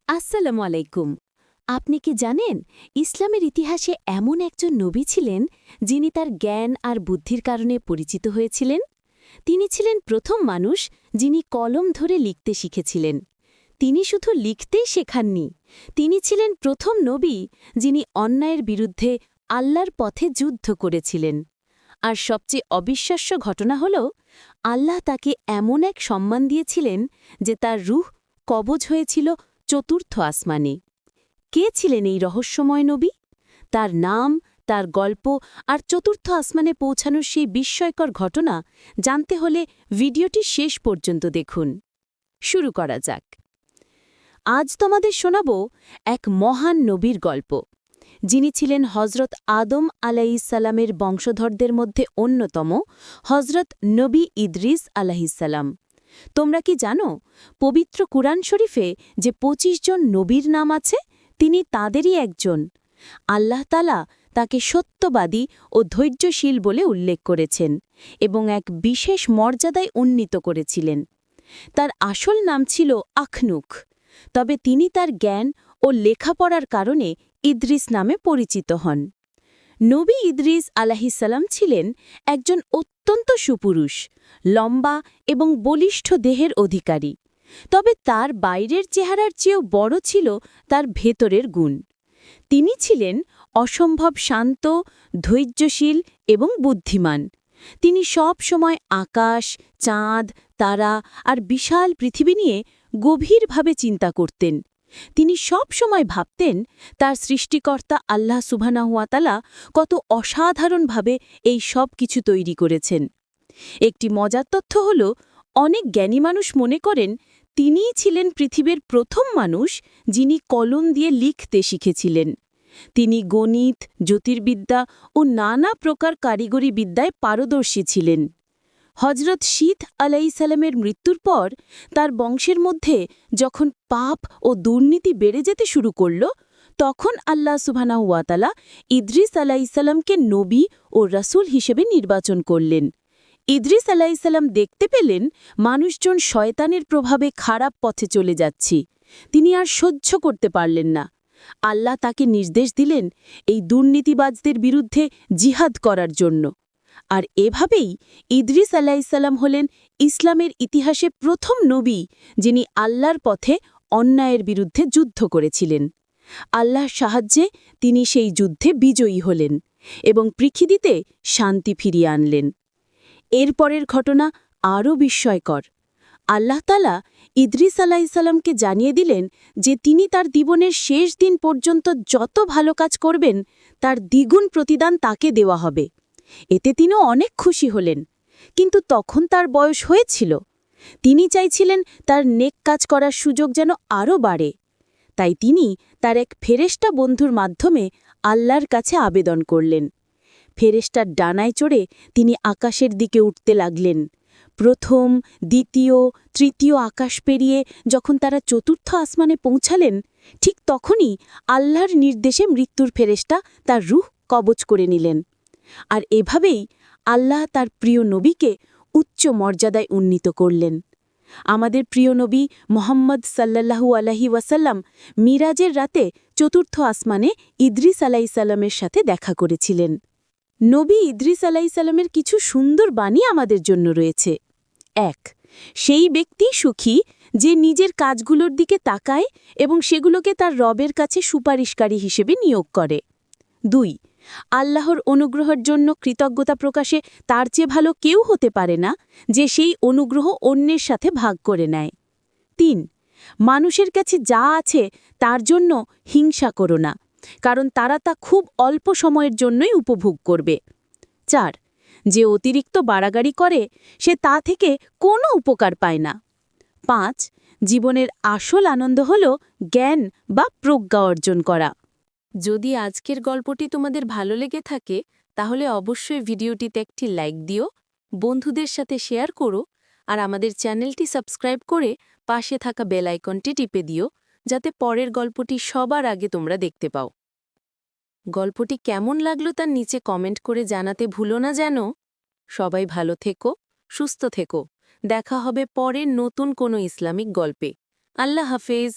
আসসালামু আলাইকুম। আপনি কি জানেন ইসলামের ইতিহাসে এমন একজন নবী ছিলেন যিনি তার জ্ঞান আর বুদ্ধির কারণে পরিচিত হয়েছিলেন? তিনি ছিলেন প্রথম মানুষ যিনি কলম ধরে লিখতে শিখেছিলেন। তিনি শুধু লিখতেই শেখাননি, তিনি ছিলেন প্রথম নবী যিনি অন্যায়ের বিরুদ্ধে আল্লাহর পথে যুদ্ধ করেছিলেন। আর সবচেয়ে অবিশ্বাস্য ঘটনা হল আল্লাহ তাকে এমন এক সম্মান দিয়েছিলেন যে তার রূহ কবজ হয়েছিল চতুর্থ আসমানে। কে ছিলেন এই রহস্যময় নবী? তার নাম, তার গল্প আর চতুর্থ আসমানে পৌঁছানোর সেই বিস্ময়কর ঘটনা জানতে হলে ভিডিওটি শেষ পর্যন্ত দেখুন। শুরু করা যাক। আজ তোমাদের শোনাব এক মহান নবীর গল্প, যিনি ছিলেন হজরত আদম আলাইহিসসালামের বংশধরদের মধ্যে অন্যতম, হজরত নবী ইদ্রিস আলাইহিসসালাম। তোমরা কি জানো পবিত্র কুরআন শরীফে যে ২৫ জন নবীর নাম আছে, তিনি তাঁদেরই একজন। আল্লাহ তাআলা তাকে সত্যবাদী ও ধৈর্যশীল বলে উল্লেখ করেছেন এবং এক বিশেষ মর্যাদায় উন্নীত করেছিলেন। তার আসল নাম ছিল আখনুক, তবে তিনি তার জ্ঞান ও লেখাপড়ার কারণে ইদ্রিস নামে পরিচিত হন। নবী ইদ্রিস আলাইহিসসালাম ছিলেন একজন অত্যন্ত সুপুরুষ, লম্বা এবং বলিষ্ঠ দেহের অধিকারী। তবে তার বাইরের চেহারার চেয়েও বড় ছিল তার ভেতরের গুণ। তিনি ছিলেন অসম্ভব শান্ত, ধৈর্যশীল এবং বুদ্ধিমান। তিনি সব সময় আকাশ, চাঁদ, তারা আর বিশাল পৃথিবী নিয়ে গভীরভাবে চিন্তা করতেন। তিনি সব সময় ভাবতেন তার সৃষ্টিকর্তা আল্লাহ সুবহানাহু ওয়া তাআলা কত অসাধারণভাবে এই সব কিছু তৈরি করেছেন। একটি মজার তথ্য হল, অনেক জ্ঞানী মানুষ মনে করেন তিনিই ছিলেন পৃথিবীর প্রথম মানুষ যিনি কলম দিয়ে লিখতে শিখেছিলেন। তিনি গণিত, জ্যোতির্বিদ্যা ও নানা প্রকার কারিগরি বিদ্যায় পারদর্শী ছিলেন। হজরত শীত আলাইহিসসালামের মৃত্যুর পর তার বংশের মধ্যে যখন পাপ ও দুর্নীতি বেড়ে যেতে শুরু করল, তখন আল্লাহ সুবহানাহু ওয়া তাআলা ইদ্রিস আলাইহিসসালামকে নবী ও রাসূল হিসেবে নির্বাচন করলেন। ইদ্রিস আলাইহিসসালাম দেখতে পেলেন মানুষজন শয়তানের প্রভাবে খারাপ পথে চলে যাচ্ছে। তিনি আর সহ্য করতে পারলেন না। আল্লাহ তাকে নির্দেশ দিলেন এই দুর্নীতিবাজদের বিরুদ্ধে জিহাদ করার জন্য। আর এভাবেই ইদ্রিস আলাইহিসসালাম হলেন ইসলামের ইতিহাসে প্রথম নবী যিনি আল্লাহর পথে অন্যায়ের বিরুদ্ধে যুদ্ধ করেছিলেন। আল্লাহর সাহায্যে তিনি সেই যুদ্ধে বিজয়ী হলেন এবং পৃথিবীতে শান্তি ফিরিয়ে আনলেন। এরপরের ঘটনা আরও বিস্ময়কর। আল্লাহ তাআলা ইদ্রিস আলাইহিসসালামকে জানিয়ে দিলেন যে তিনি তার জীবনের শেষ দিন পর্যন্ত যত ভালো কাজ করবেন তার দ্বিগুণ প্রতিদান তাকে দেওয়া হবে। এতে তিনিও অনেক খুশি হলেন, কিন্তু তখন তার বয়স হয়েছিল। তিনি চাইছিলেন তার নেক কাজ করার সুযোগ যেন আরও বাড়ে। তাই তিনি তার এক ফেরেশতা বন্ধুর মাধ্যমে আল্লাহর কাছে আবেদন করলেন। ফেরেশতার ডানায় চড়ে তিনি আকাশের দিকে উঠতে লাগলেন। প্রথম, দ্বিতীয়, তৃতীয় আকাশ পেরিয়ে যখন তারা চতুর্থ আসমানে পৌঁছালেন, ঠিক তখনই আল্লাহর নির্দেশে মৃত্যুর ফেরেশতা তার রূহ কবজ করে নিলেন। আর এভাবেই আল্লাহ তার প্রিয় নবীকে উচ্চ মর্যাদায় উন্নীত করলেন। আমাদের প্রিয় নবী মুহাম্মদ সাল্লাল্লাহু আলাইহি ওয়াসাল্লাম মিরাজের রাতে চতুর্থ আসমানে ইদ্রিস আলাইহিসসালামের সাথে দেখা করেছিলেন। নবী ইদ্রিস আলাইহিসসালামের কিছু সুন্দর বাণী আমাদের জন্য রয়েছে। ১. সেই ব্যক্তি সুখী যে নিজের কাজগুলোর দিকে তাকায় এবং সেগুলোকে তার রবের কাছে সুপারিশকারী হিসেবে নিয়োগ করে। ২. আল্লাহর অনুগ্রহের জন্য কৃতজ্ঞতা প্রকাশে তার চেয়ে ভালো কেউ হতে পারে না যে সেই অনুগ্রহ অন্যের সাথে ভাগ করে নেয়। ৩. মানুষের কাছে যা আছে তার জন্য হিংসা করো না, কারণ তারা তা খুব অল্প সময়ের জন্যই উপভোগ করবে। ৪. যে অতিরিক্ত বাড়াগাড়ি করে সে তা থেকে কোনো উপকার পায় না। ৫. জীবনের আসল আনন্দ হল জ্ঞান বা প্রজ্ঞা অর্জন করা। যদি আজকের গল্পটি তোমাদের ভালো লেগে থাকে তাহলে অবশ্যই ভিডিওটিতে একটি লাইক দিও, বন্ধুদের সাথে শেয়ার করো আর আমাদের চ্যানেলটি সাবস্ক্রাইব করে পাশে থাকা বেল আইকনটি টিপে দিও, যাতে পরের গল্পটি সবার আগে তোমরা দেখতে পাও। গল্পটি কেমন লাগলো তার নিচে কমেন্ট করে জানাতে ভুলো না যেন। সবাই ভালো থেকো, সুস্থ থেকো। দেখা হবে পরের নতুন কোনো ইসলামিক গল্পে। আল্লাহ হাফেজ।